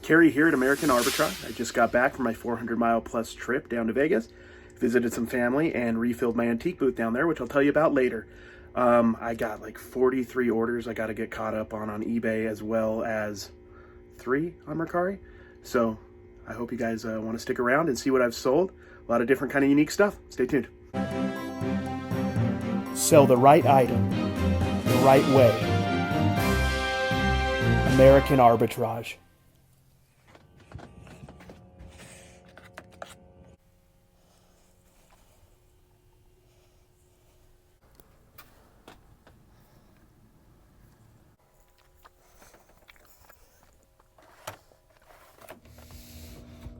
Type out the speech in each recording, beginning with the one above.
Carrie here at American Arbitrage. I just got back from my 400-mile plus trip down to Vegas, visited some family, and refilled my antique booth down there, which I'll tell you about later. I got like 43 orders I got to get caught up on eBay, as well as 3 on Mercari. So I hope you guys want to stick around and see what I've sold. A lot of different kind of unique stuff. Stay tuned. Sell the right item the right way. American Arbitrage.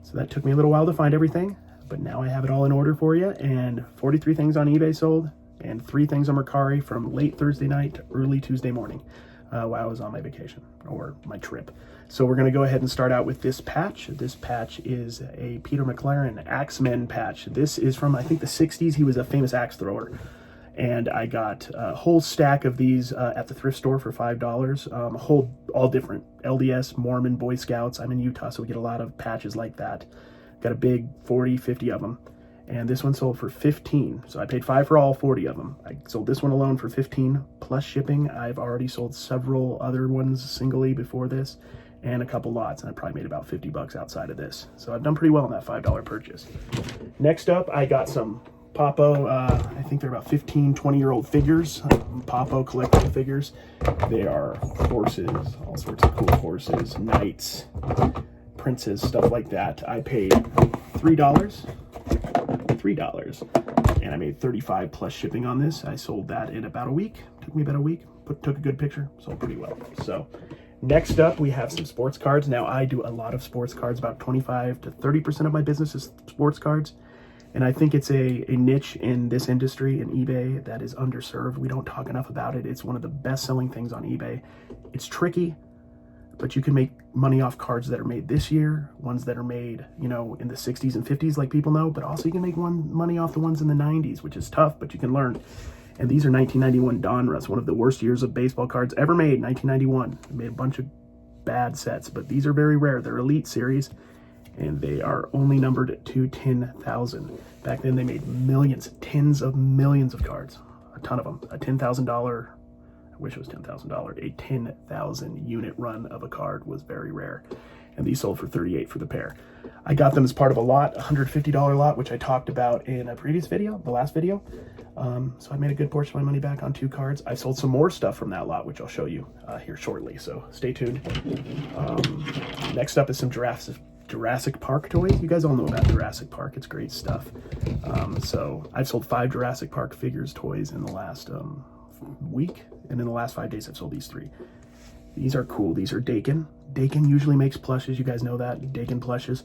So that took me a little while to find everything, but now I have it all in order for you, and 43 things on eBay sold, and 3 things on Mercari from late Thursday night to early Tuesday morning while I was on my vacation, or my trip. So we're gonna go ahead and start out with this patch. This patch is a Peter McLaren Axemen patch. This is from, I think, the 60s. He was a famous axe thrower. And I got a whole stack of these at the thrift store for $5. All different, LDS, Mormon, Boy Scouts. I'm in Utah, so we get a lot of patches like that. Got a big 40, 50 of them. And this one sold for 15. So I paid 5 for all 40 of them. I sold this one alone for 15 plus shipping. I've already sold several other ones singly before this, and a couple lots, and I probably made about 50 bucks outside of this. So I've done pretty well on that $5 purchase. Next up, I got some Papo, I think they're about 15, 20-year-old figures, Papo collectible figures. They are horses, all sorts of cool horses, knights, princes, stuff like that. I paid $3, and I made 35 plus shipping on this. I sold that in about a week. Took me about a week, took a good picture, sold pretty well. So next up, we have some sports cards. Now, I do a lot of sports cards. About 25 to 30% of my business is sports cards. And I think it's a niche in this industry, in eBay, that is underserved. We don't talk enough about it. It's one of the best-selling things on eBay. It's tricky, but you can make money off cards that are made this year, ones that are made, you know, in the 60s and 50s, like people know, but also you can make money off the ones in the 90s, which is tough, but you can learn. And these are 1991 Donruss, one of the worst years of baseball cards ever made, 1991. They made a bunch of bad sets, but these are very rare. They're Elite Series, and they are only numbered to 10,000. Back then they made millions, tens of millions of cards, a ton of them. A $10,000, I wish it was $10,000, a 10,000 unit run of a card was very rare. And these sold for $38 for the pair. I got them as part of a lot, a $150 lot, which I talked about in a previous video, the last video. So I made a good portion of my money back on 2 cards. I sold some more stuff from that lot, which I'll show you here shortly, so stay tuned. Next up is some Jurassic Park toys. You guys all know about Jurassic Park. It's great stuff. So I've sold 5 Jurassic Park figures toys in the last week, and in the last 5 days I've sold these 3. These are cool. These are Dakin. Dakin usually makes plushes. You guys know that, Dakin plushes,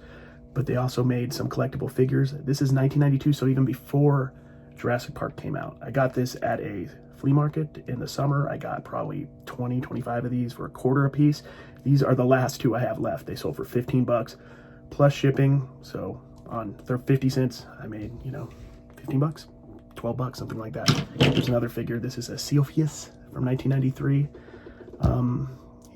but they also made some collectible figures. This is 1992, so even before Jurassic Park came out. I got this at a flea market in the summer. I got probably 20, 25 of these for $1 a piece. These are the last 2 I have left. They sold for 15 bucks plus shipping. So on 50 cents, I made, 15 bucks, 12 bucks, something like that. Here's another figure. This is a Sealpheus from 1993.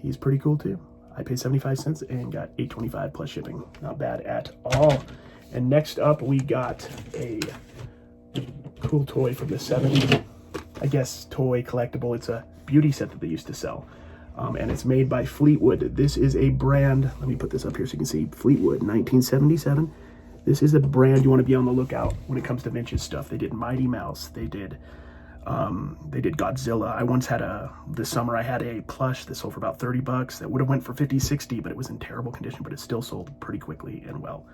He's pretty cool too. I paid 75 cents and got $8.25 plus shipping. Not bad at all. And next up, we got a cool toy from the 70s. I guess toy collectible. It's a beauty set that they used to sell. And it's made by Fleetwood. This is a brand. Let me put this up here so you can see Fleetwood, 1977. This is a brand you want to be on the lookout when it comes to vintage stuff. They did Mighty Mouse. They did Godzilla. I once had this summer I had a plush that sold for about 30 bucks. That would have went for 50, 60, but it was in terrible condition, but it still sold pretty quickly and well.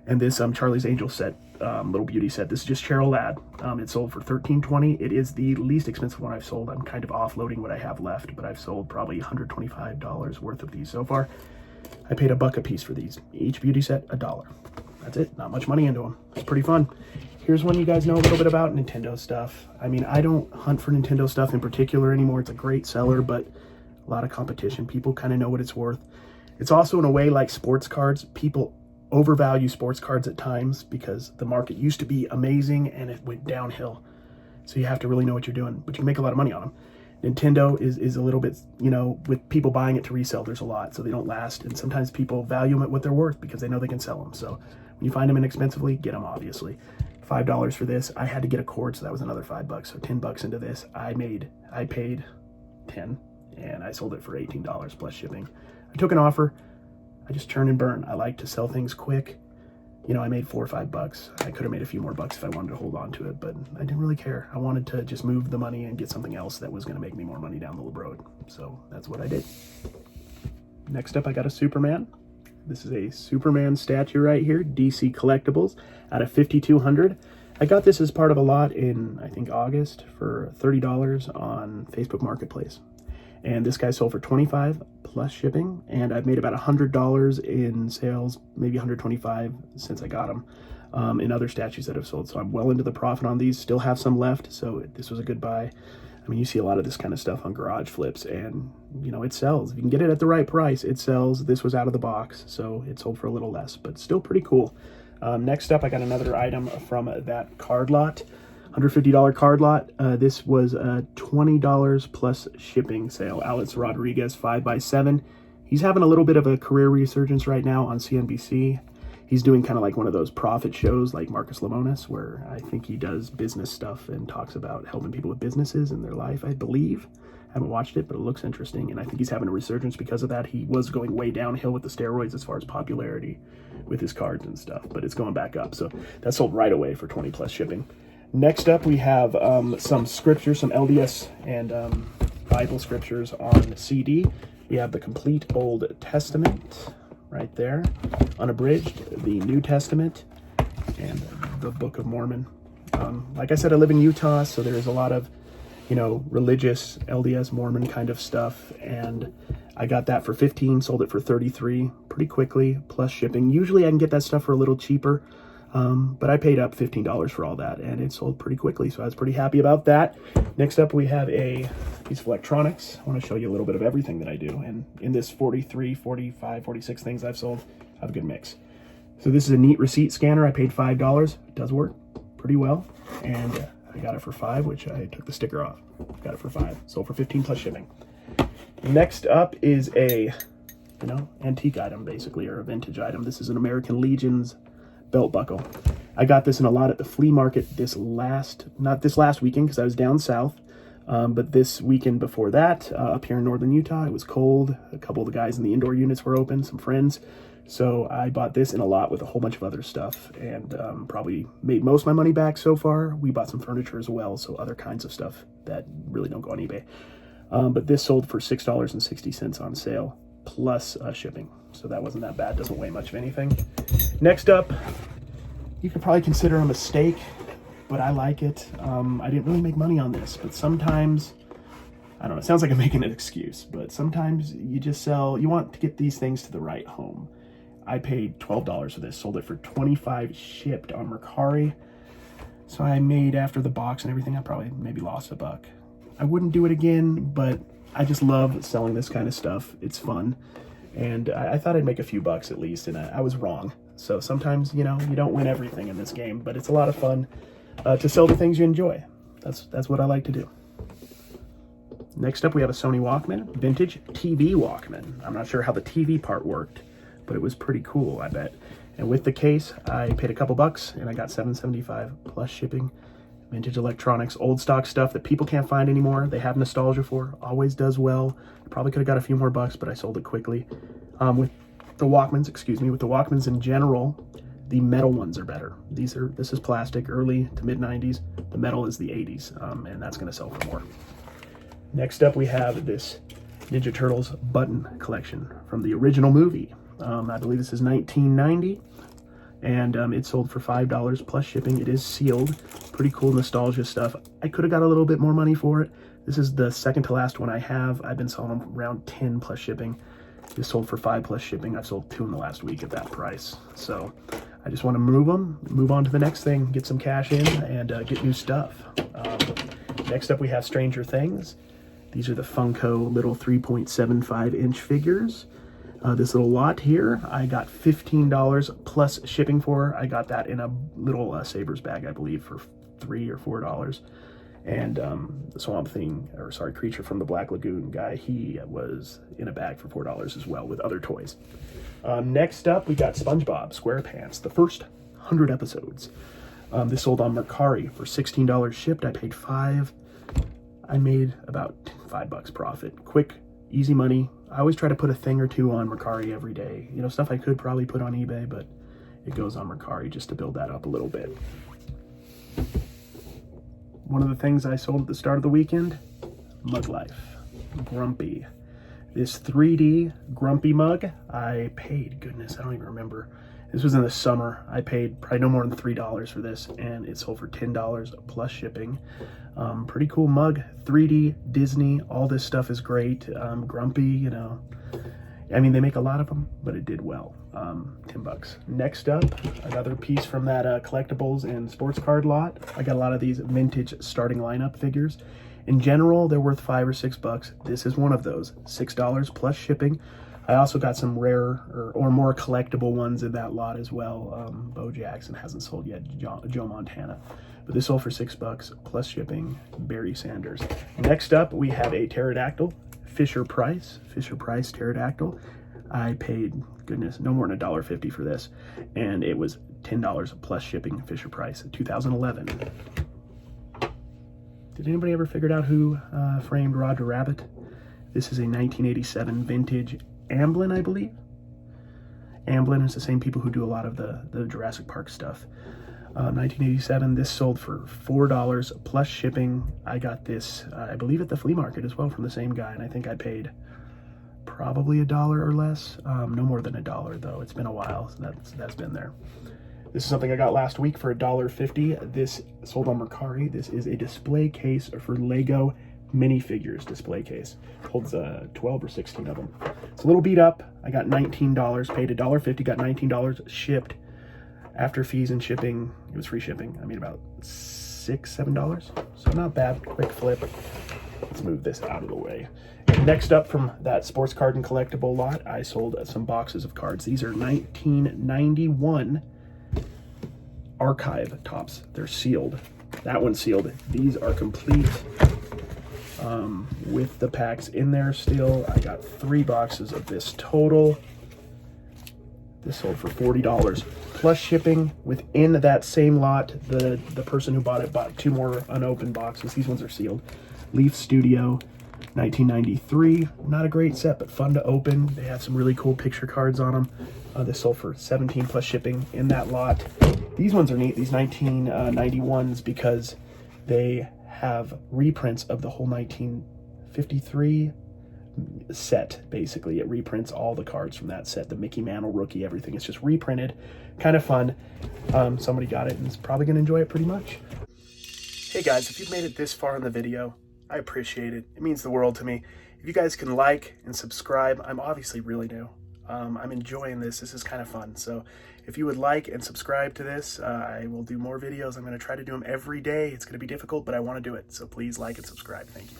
And this Charlie's Angel set, little beauty set, this is just Cheryl Ladd. It sold for $13.20. It is the least expensive one I've sold. I'm kind of offloading what I have left, but I've sold probably $125 worth of these so far. I paid $1 a piece for these. Each beauty set, $1. That's it. Not much money into them. It's pretty fun. Here's one you guys know a little bit about, Nintendo stuff. I mean, I don't hunt for Nintendo stuff in particular anymore. It's a great seller, but a lot of competition. People kind of know what it's worth. It's also in a way like sports cards. People overvalue sports cards at times because the market used to be amazing and it went downhill. So you have to really know what you're doing, but you can make a lot of money on them. Nintendo is a little bit, you know, with people buying it to resell, there's a lot, so they don't last. And sometimes people value them at what they're worth because they know they can sell them. So when you find them inexpensively, get them, obviously. $5 for this. I had to get a cord, so that was another $5. So $10 into this. I paid 10 and I sold it for $18 plus shipping. I took an offer. I just turn and burn. I like to sell things quick. You know, I made $4 or $5. I could have made a few more bucks if I wanted to hold on to it, but I didn't really care. I wanted to just move the money and get something else that was going to make me more money down the road. So that's what I did. Next up, I got a Superman. This is a Superman statue right here, DC Collectibles, out of 5,200. I got this as part of a lot in, I think, August for $30 on Facebook Marketplace. And this guy sold for $25 plus shipping, and I've made about $100 in sales, maybe $125 since I got them, in other statues that have sold. So I'm well into the profit on these. Still have some left, so this was a good buy. I mean, you see a lot of this kind of stuff on garage flips, and you know, it sells. If you can get it at the right price, it sells. This was out of the box, so it sold for a little less, but still pretty cool. Next up, I got another item from that card lot. $150 card lot. This was a $20 plus shipping sale. Alex Rodriguez 5x7. He's having a little bit of a career resurgence right now on CNBC. He's doing kind of like one of those profit shows like Marcus Lemonis, where I think he does business stuff and talks about helping people with businesses in their life, I believe. I haven't watched it, but it looks interesting, and I think he's having a resurgence because of that. He was going way downhill with the steroids as far as popularity with his cards and stuff, but it's going back up. So that sold right away for 20 plus shipping. Next up, we have some scriptures, some LDS and Bible scriptures on CD. We have the complete Old Testament right there, unabridged, the New Testament, and the Book of Mormon. Like I said, I live in Utah, so there's a lot of, you know, religious LDS Mormon kind of stuff, and I got that for 15, sold it for 33 pretty quickly, plus shipping. Usually I can get that stuff for a little cheaper. But I paid up $15 for all that, and it sold pretty quickly, so I was pretty happy about that. Next up, we have a piece of electronics. I want to show you a little bit of everything that I do, and in this 43, 45, 46 things I've sold, I have a good mix. So this is a neat receipt scanner. I paid $5. It does work pretty well, and I got it for $5, which I took the sticker off. Got it for $5, sold for 15 plus shipping. Next up is a, you know, antique item, basically, or a vintage item. This is an American Legion's belt buckle. I got this in a lot at the flea market not this last weekend because I was down south, but this weekend before that, up here in northern Utah, it was cold. A couple of the guys in the indoor units were open, some friends. So I bought this in a lot with a whole bunch of other stuff, and probably made most of my money back so far. We bought some furniture as well, so other kinds of stuff that really don't go on eBay. But this sold for $6.60 on sale, plus shipping. So that wasn't that bad. Doesn't weigh much of anything. Next up, you could probably consider a mistake, but I like it. I didn't really make money on this, but sometimes, I don't know, it sounds like I'm making an excuse, but sometimes you just you want to get these things to the right home. I paid $12 for this, sold it for $25 shipped on Mercari. So I made, after the box and everything, I probably maybe lost $1. I wouldn't do it again, but I just love selling this kind of stuff. It's fun. And I thought I'd make a few bucks at least, and I was wrong. So sometimes, you know, you don't win everything in this game, but it's a lot of fun to sell the things you enjoy. That's what I like to do. Next up, we have a Sony Walkman, vintage TV Walkman. I'm not sure how the TV part worked, but it was pretty cool, I bet. And with the case, I paid a couple bucks, and I got $7.75 plus shipping. Vintage electronics, old stock stuff that people can't find anymore. They have nostalgia for, always does well. I probably could have got a few more bucks, but I sold it quickly. With the Walkmans in general, the metal ones are better. This is plastic, early to mid 90s. The metal is the 80s, and that's gonna sell for more. Next up, we have this Ninja Turtles button collection from the original movie. I believe this is 1990. And it sold for $5 plus shipping. It is sealed. Pretty cool nostalgia stuff. I could have got a little bit more money for it. This is the second to last one I have. I've been selling them around 10 plus shipping. This sold for 5 plus shipping. I've sold 2 in the last week at that price. So I just want to move on to the next thing, get some cash in, and get new stuff. Next up, we have Stranger Things. These are the Funko little 3.75 inch figures. This little lot here, I got $15 plus shipping for. I got that in a little Savers bag, I believe, for $3 or $4. And the Swamp Thing, or sorry, Creature from the Black Lagoon guy, he was in a bag for $4 as well with other toys. Next up, we got SpongeBob SquarePants, the first 100 episodes. This sold on Mercari for $16 shipped. I paid $5. I made about $5 profit. Quick, easy money. I always try to put a thing or two on Mercari every day. You know, stuff I could probably put on eBay, but it goes on Mercari just to build that up a little bit. One of the things I sold at the start of the weekend, Mug Life, Grumpy. This 3D Grumpy mug, I paid, goodness, I don't even remember. This was in the summer. I paid probably no more than $3 for this, and it sold for $10 plus shipping. Pretty cool mug, 3D, Disney, all this stuff is great. Grumpy, you know, I mean, they make a lot of them, but it did well. $10. Next up, another piece from that collectibles and sports card lot. I got a lot of these vintage starting lineup figures. In general, they're worth $5 or $6. This is one of those, $6 plus shipping. I also got some rarer or more collectible ones in that lot as well. Bo Jackson hasn't sold yet, Joe Montana. But this sold for $6 plus shipping, Barry Sanders. Next up, we have a pterodactyl, Fisher Price pterodactyl. I paid, goodness, no more than $1.50 for this. And it was $10 plus shipping, Fisher Price, 2011. Did anybody ever figure out who framed Roger Rabbit? This is a 1987 vintage Amblin, I believe. Amblin is the same people who do a lot of the Jurassic Park stuff. 1987, this sold for $4 plus shipping. I got this, I believe, at the flea market as well from the same guy, and I think I paid probably $1 or less. No more than $1 though. It's been a while, so that's been there. This is something I got last week for $1.50. This sold on Mercari. This is a display case for Lego minifigures display case. Holds 12 or 16 of them. It's a little beat up. I got $19, paid $1.50, got $19 shipped. After fees and shipping, it was free shipping. I made about $6, $7. So not bad. Quick flip. Let's move this out of the way. Next up from that sports card and collectible lot, I sold some boxes of cards. These are 1991 archive tops. They're sealed. That one's sealed. These are complete with the packs in there still. I got 3 boxes of this total. This sold for $40 plus shipping. Within that same lot, the person who bought it bought 2 more unopened boxes. These ones are sealed. Leaf Studio, 1993. Not a great set, but fun to open. They have some really cool picture cards on them. This sold for $17 plus shipping in that lot. These ones are neat, these 1991s, because they have reprints of the whole 1953 set, basically. It reprints all the cards from that set, the Mickey Mantle rookie, everything. It's just reprinted. Kind of fun. Somebody got it and is probably going to enjoy it pretty much. Hey guys, if you've made it this far in the video, I appreciate it. It means the world to me. If you guys can like and subscribe, I'm obviously really new. I'm enjoying this. This is kind of fun. So if you would like and subscribe to this, I will do more videos. I'm going to try to do them every day. It's going to be difficult, but I want to do it. So please like and subscribe. Thank you.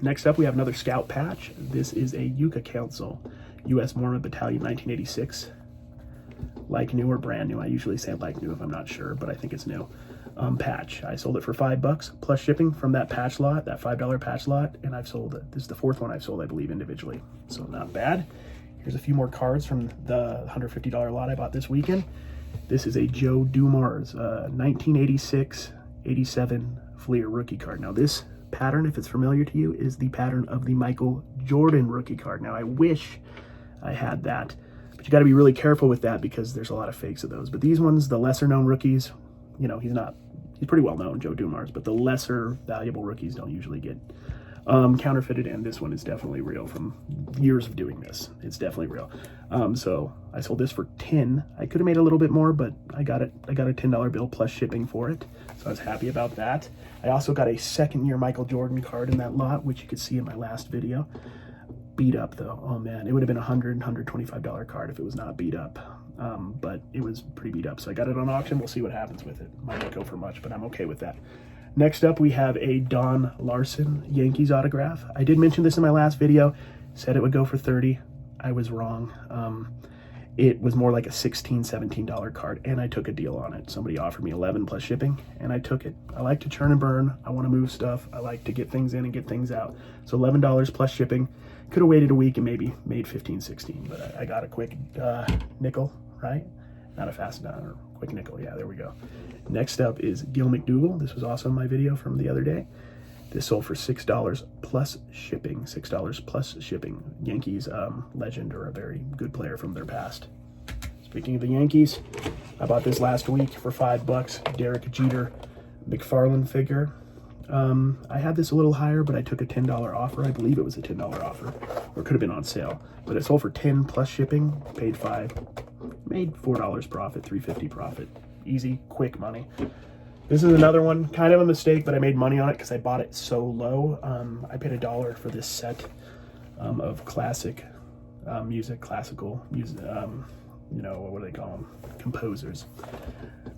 Next up, we have another Scout patch. This is a Yucca Council, U.S. Mormon Battalion, 1986. Like new or brand new. I usually say like new if I'm not sure, but I think it's new. Patch. I sold it for $5 plus shipping from that patch lot, that $5 patch lot, and I've sold it. This is the 4th one I've sold, I believe, individually. So not bad. Here's a few more cards from the $150 lot I bought this weekend. This is a Joe Dumars 1986-87 Fleer rookie card. Now this pattern, if it's familiar to you, is the pattern of the Michael Jordan rookie card. Now I wish I had that, but you got to be really careful with that because there's a lot of fakes of those. But these ones, the lesser known rookies, you know, he's pretty well known, Joe Dumars, but the lesser valuable rookies don't usually get counterfeited, and this one is definitely real from years of doing this. It's definitely real. So I sold this for $10. I could have made a little bit more, but I got a $10 bill plus shipping for it, so I was happy about that. I also got a second-year Michael Jordan card in that lot, which you could see in my last video. Beat up though. Oh man, it would have been a $125 card if it was not beat up. But it was pretty beat up, so I got it on auction. We'll see what happens with it. Might not go for much, but I'm okay with that. Next up, we have a Don Larson Yankees autograph. I did mention this in my last video. Said it would go for $30. I was wrong. it was more like a $16, $17 card, and I took a deal on it. Somebody offered me 11 plus shipping, and I took it. I like to churn and burn. I want to move stuff. I like to get things in and get things out. So $11 plus shipping. Could have waited a week and maybe made 15, 16, but I got a quick nickel, right? Not a fast or quick nickel. Yeah, there we go. Next up is Gil McDougal. This was also my video from the other day. This sold for $6 plus shipping. $6 plus shipping. Yankees legend, or a very good player from their past. Speaking of the Yankees, I bought this last week for $5. Derek Jeter McFarlane figure. I had this a little higher, but I took a $10 offer. I believe it was a $10 offer, or it could have been on sale. But it sold for $10 plus shipping. Paid $5. Made $4 profit, $3.50 profit. Easy, quick money. This is another one, kind of a mistake, but I made money on it because I bought it so low. I paid $1 for this set of classic music, classical music, you know, what do they call them? Composers.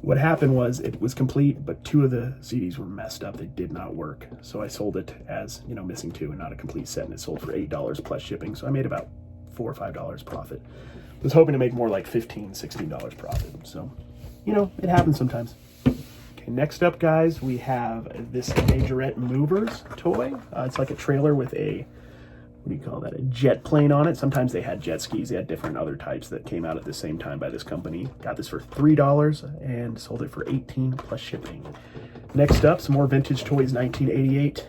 What happened was it was complete, but 2 of the CDs were messed up. They did not work. So I sold it as, you know, missing 2 and not a complete set, and it sold for $8 plus shipping. So I made about $4 or $5 profit. I was hoping to make more like $15, $16 profit. So, you know, it happens sometimes. Okay, next up, guys, we have this Majorette Movers toy. It's like a trailer with a, what do you call that, a jet plane on it. Sometimes they had jet skis. They had different other types that came out at the same time by this company. Got this for $3 and sold it for $18 plus shipping. Next up, some more vintage toys, 1988.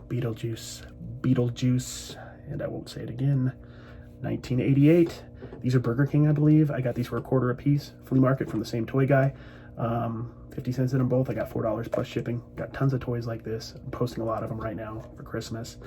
Beetlejuice, and I won't say it again. 1988. These are Burger King, I believe. I got these for $1 a piece. Flea market from the same toy guy. 50 cents in them both. I got $4 plus shipping. Got tons of toys like this. I'm posting a lot of them right now for Christmas.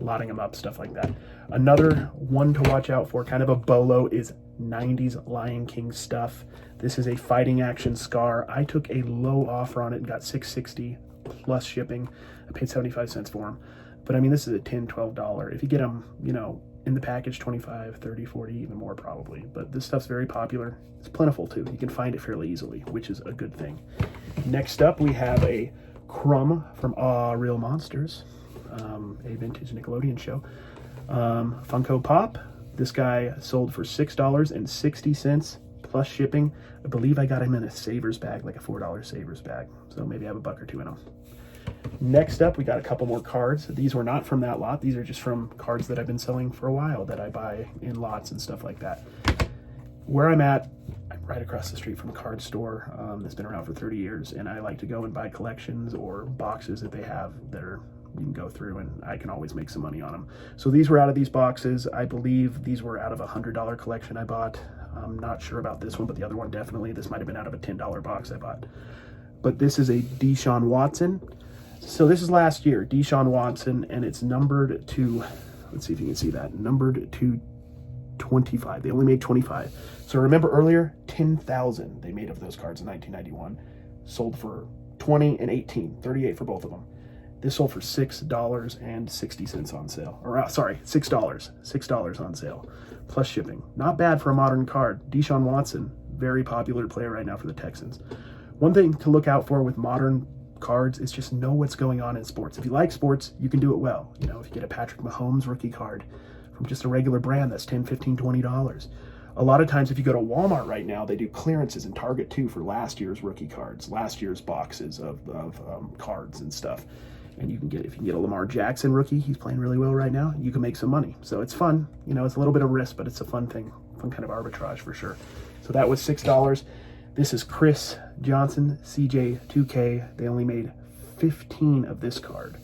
Lotting them up, stuff like that. Another one to watch out for, kind of a bolo, is 90s Lion King stuff. This is a fighting action Scar. I took a low offer on it and got $6.60 plus shipping. I paid 75 cents for them. But I mean, this is a $10, $12. If you get them, you know, in the package, 25, 30, 40, even more probably. But this stuff's very popular. It's plentiful too. You can find it fairly easily, which is a good thing. Next up, we have a Crumb from Aw Real Monsters, a vintage Nickelodeon show. Funko Pop. This guy sold for $6.60 plus shipping. I believe I got him in a Savers bag, like a $4 Savers bag. So maybe I have a buck or two in them. Next up, we got a couple more cards. These were not from that lot. These are just from cards that I've been selling for a while that I buy in lots and stuff like that. Where I'm at, I'm right across the street from a card store that's been around for 30 years, and I like to go and buy collections or boxes that they have that are, you can go through, and I can always make some money on them. So these were out of these boxes. I believe these were out of a $100 collection I bought. I'm not sure about this one, but the other one definitely. This might have been out of a $10 box I bought. But this is a Deshaun Watson. So this is last year, Deshaun Watson, and it's numbered to, let's see if you can see that, numbered to 25. They only made 25. So remember earlier, 10,000 they made of those cards in 1991. Sold for 20 and 18, 38 for both of them. This sold for $6.60 on sale. Or sorry, $6 on sale, plus shipping. Not bad for a modern card. Deshaun Watson, very popular player right now for the Texans. One thing to look out for with modern cards is just know what's going on in sports. If you like sports, you can do it well. You know, if you get a Patrick Mahomes rookie card from just a regular brand, that's $10, $15, $20. A lot of times if you go to Walmart right now, they do clearances, and Target too, for last year's rookie cards, last year's boxes of cards and stuff. And you can get, if you can get a Lamar Jackson rookie, he's playing really well right now, you can make some money. So it's fun. You know, it's a little bit of risk, but it's a fun thing, fun kind of arbitrage for sure. So that was $6. This is Chris Johnson, CJ2K. They only made 15 of this card.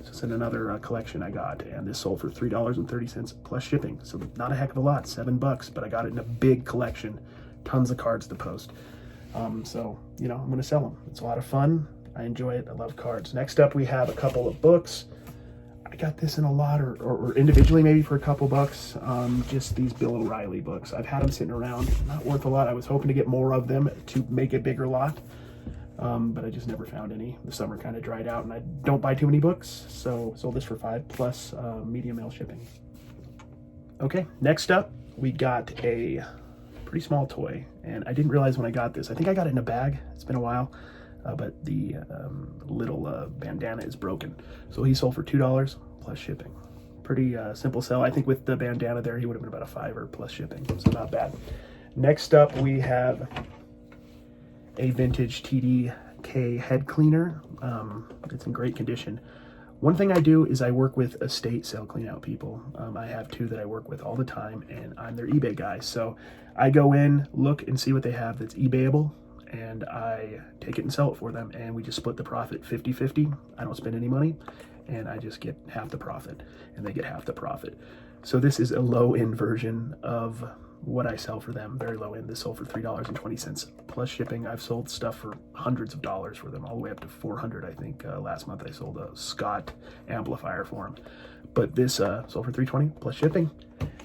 So it's in another collection I got, and this sold for $3.30 plus shipping. So not a heck of a lot, $7, but I got it in a big collection, tons of cards to post. So, you know, I'm going to sell them. It's a lot of fun. I enjoy it. I love cards. Next up, we have a couple of books. I got this in a lot, or individually maybe for a couple bucks. Just these Bill O'Reilly books. I've had them sitting around, not worth a lot. I was hoping to get more of them to make a bigger lot, but I just never found any. The summer kind of dried out, and I don't buy too many books, so sold this for $5 plus medium mail shipping. Okay, next up, we got a pretty small toy, and I didn't realize when I got this. I think I got it in a bag. It's been a while. But the little bandana is broken. So he sold for $2 plus shipping. Pretty simple sell. I think with the bandana there, he would have been about a $5 plus shipping, so not bad. Next up, we have a vintage TDK head cleaner. It's in great condition. One thing I do is I work with estate sale clean out people. I have two that I work with all the time, and I'm their eBay guy. So I go in, look, and see what they have that's eBayable, and I take it and sell it for them, and we just split the profit 50-50. I don't spend any money, and I just get half the profit, and they get half the profit. So this is a low-end version of what I sell for them, very low end. This sold for $3.20 plus shipping. I've sold stuff for hundreds of dollars for them, all the way up to $400. I think last month I sold a Scott amplifier for them, but this sold for $3.20 plus shipping.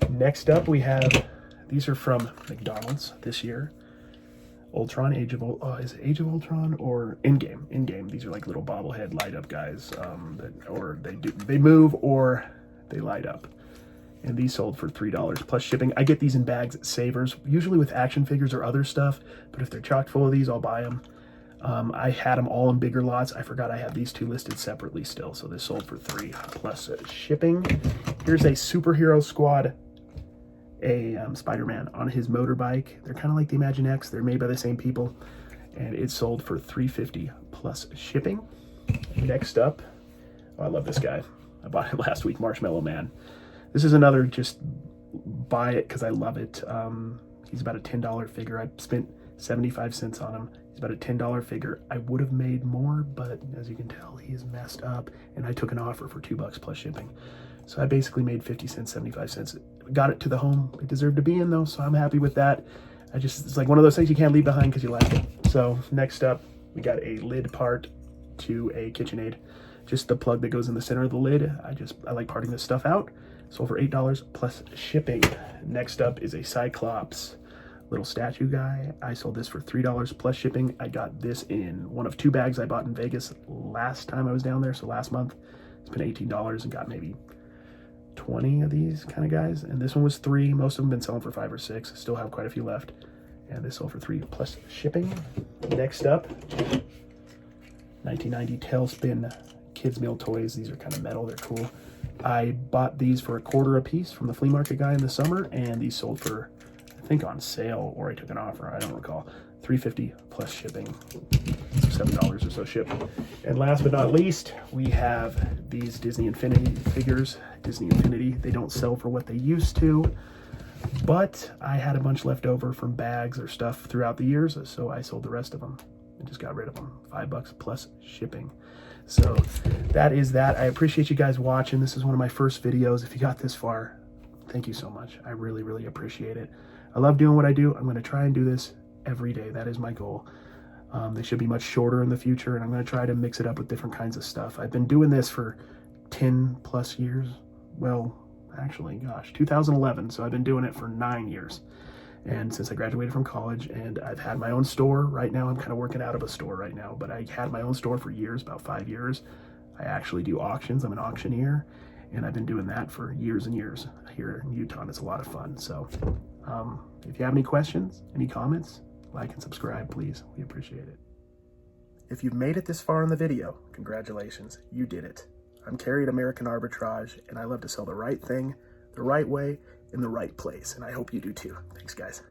Next up, we have, these are from McDonald's this year. Ultron, Age of is it Age of Ultron or in-game? In-game. These are like little bobblehead light up guys, they move or they light up. And these sold for $3 plus shipping. I get these in bags at Savers, usually with action figures or other stuff, but if they're chock full of these, I'll buy them. I had them all in bigger lots. I forgot I had these two listed separately still, so this sold for $3 plus shipping. Here's a Superhero Squad, a Spider-Man on his motorbike. They're kind of like the Imagine X. They're made by the same people, and it sold for $3.50 plus shipping. Next up, oh, I love this guy. I bought it last week, Marshmallow Man. This is another just buy it because I love it. He's about a $10 figure. I spent 75 cents on him. He's about a $10 figure. I would have made more, but as you can tell, he is messed up. And I took an offer for $2 plus shipping. So I basically made 50 cents, 75 cents. Got it to the home it deserved to be in though, so I'm happy with that. It's like one of those things you can't leave behind because you like it. So next up, we got a lid part to a KitchenAid. Just the plug that goes in the center of the lid. I like parting this stuff out. Sold for $8 plus shipping. Next up is a Cyclops little statue guy. I sold this for $3 plus shipping. I got this in one of two bags I bought in Vegas last time I was down there, so last month. Spent $18 and got maybe 20 of these kind of guys. And this one was $3. Most of them been selling for $5 or $6. Still have quite a few left. And this sold for $3 plus shipping. Next up, 1990 Tailspin kids meal toys. These are kind of metal. They're cool. I bought these for $1 a piece from the flea market guy in the summer, and these sold for, I think on sale, or I took an offer, I don't recall, $3.50 plus shipping, $7 or so shipped. And last but not least, we have these Disney Infinity figures. Disney Infinity, they don't sell for what they used to, but I had a bunch left over from bags or stuff throughout the years, so I sold the rest of them and just got rid of them. $5 plus shipping. So that is that. I appreciate you guys watching. This is one of my first videos. If you got this far, thank you so much. I really, really appreciate it. I love doing what I do. I'm going to try and do this every day. That is my goal. They should be much shorter in the future, and I'm going to try to mix it up with different kinds of stuff. I've been doing this for 10 plus years. Well, actually, gosh, 2011. So I've been doing it for 9 years. And since I graduated from college, and I've had my own store. Right now I'm kind of working out of a store right now, but I had my own store for years, about 5 years. I actually do auctions. I'm an auctioneer, and I've been doing that for years and years here in Utah, and it's a lot of fun. So if you have any questions, any comments, like and subscribe, please. We appreciate it. If you've made it this far in the video, congratulations, you did it. I'm Carrie at American Arbitrage, and I love to sell the right thing, the right way, in the right place, and I hope you do too. Thanks, guys.